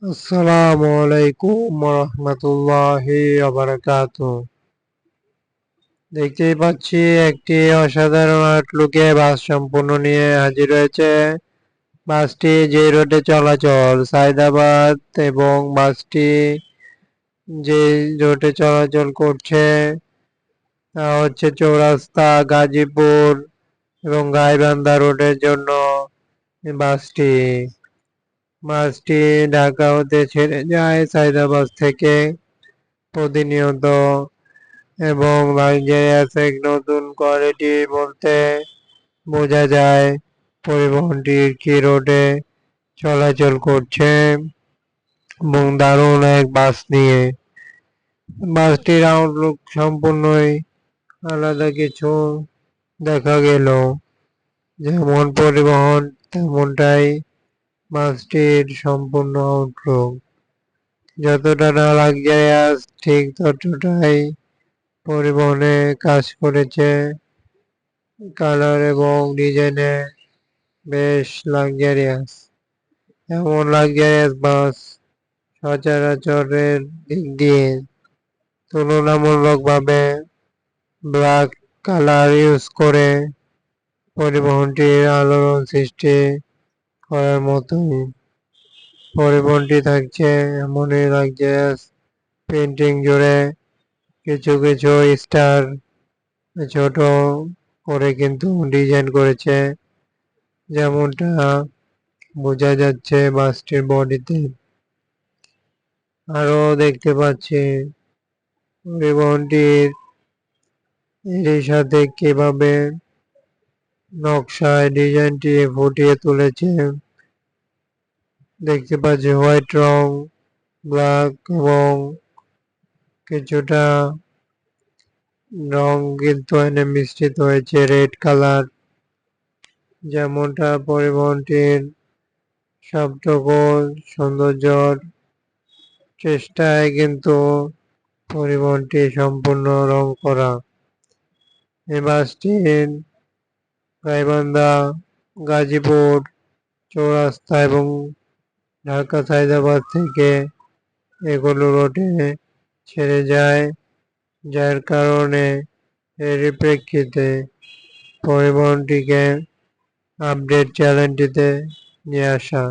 আসসালামু আলাইকুম রহমতুল্লাহি বারাকাতুহু। দেখতেই পাচ্ছি একটি অসাধারণ আউটলুকে বাস সম্পূর্ণ নিয়ে হাজির হয়েছে। বাসটি যে রোডে চলাচল সায়দাবাদ এবং বাসটি যে রোডে চলাচল করছে তা হচ্ছে চৌরাস্তা গাজীপুর এবং গাইবান্ধা রোডের জন্য বাসটি বাসটি ঢাকা হতে ছেড়ে যায় সায়দাবাদ থেকে প্রতিনিয়ত এবং লাক্সারিয়াস এক নতুন কোয়ালিটি বলতে বোঝা যায় পরিবহনটি কি রোডে চলাচল করছে এবং দারুণ এক বাস নিয়ে। বাসটির আউটলুক সম্পূর্ণই আলাদা কিছু দেখা গেল, যেমন পরিবহন তেমনটাই বাসটির সম্পূর্ণ আউটলুক। যতটা না লাক্সারিয়াস ঠিক ততটাই পরিবহনে কাজ করেছে। কালার এবং ডিজাইনে বেশ লাক্সারিয়াস। এমন লাক্সারিয়াস বাস সচরাচরের দিক দিয়ে তুলনামূলকভাবে ব্ল্যাক কালার ইউজ করে পরিবহনটির আলোড়ন সৃষ্টি করার মতোই। পরিবহনটি থাকছে এমনই লাক্সারিয়াস পেন্টিং জুড়ে কিছু কিছু স্টার ছোট করে কিন্তু ডিজাইন করেছে, যেমনটা বোঝা যাচ্ছে বাসটির বডিতে। আরো দেখতে পাচ্ছি পরিবহনটির এর সাথে কিভাবে নকশায় ডিজাইনটি ফুটিয়ে তুলেছে। দেখতে পাচ্ছি হোয়াইট রং, ব্ল্যাক এবং কিছুটা রং কিন্তু এনে মিশ্রিত হয়েছে রেড কালার। যেমনটা পরিবহনটির সবটুকু সৌন্দর্যর চেষ্টায় কিন্তু পরিবহনটি সম্পূর্ণ রং করা। এই বাসটির গাইবান্ধা, গাজীপুর, চৌরাস্তা এবং ঢাকা সায়দাবাদ থেকে এগুলো রোডে ছেড়ে যায়, যার কারণে এরই প্রেক্ষিতে পরিবহনটিকে আপডেট চ্যানেলটিতে নিয়ে আসা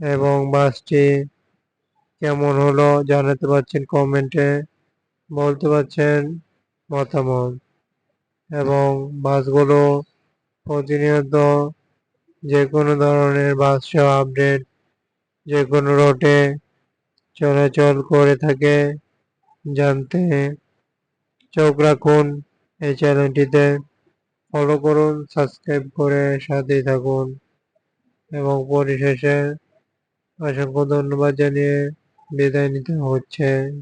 এবং বাসটি কেমন হলো জানাতে পারছেন কমেন্টে, বলতে পারছেন মতামত। এবং বাসগুলো প্রতিনিয়ত যে কোনো ধরনের বাস সেবা আপডেট যে কোনো রুটে চলাচল করে থাকে জানতে চোখ রাখুন এই চ্যানেলটিতে, ফলো করুন, সাবস্ক্রাইব করে সাথেই থাকুন এবং পরিশেষে অসংখ্য ধন্যবাদ জানিয়ে বিদায় নিতে হচ্ছে।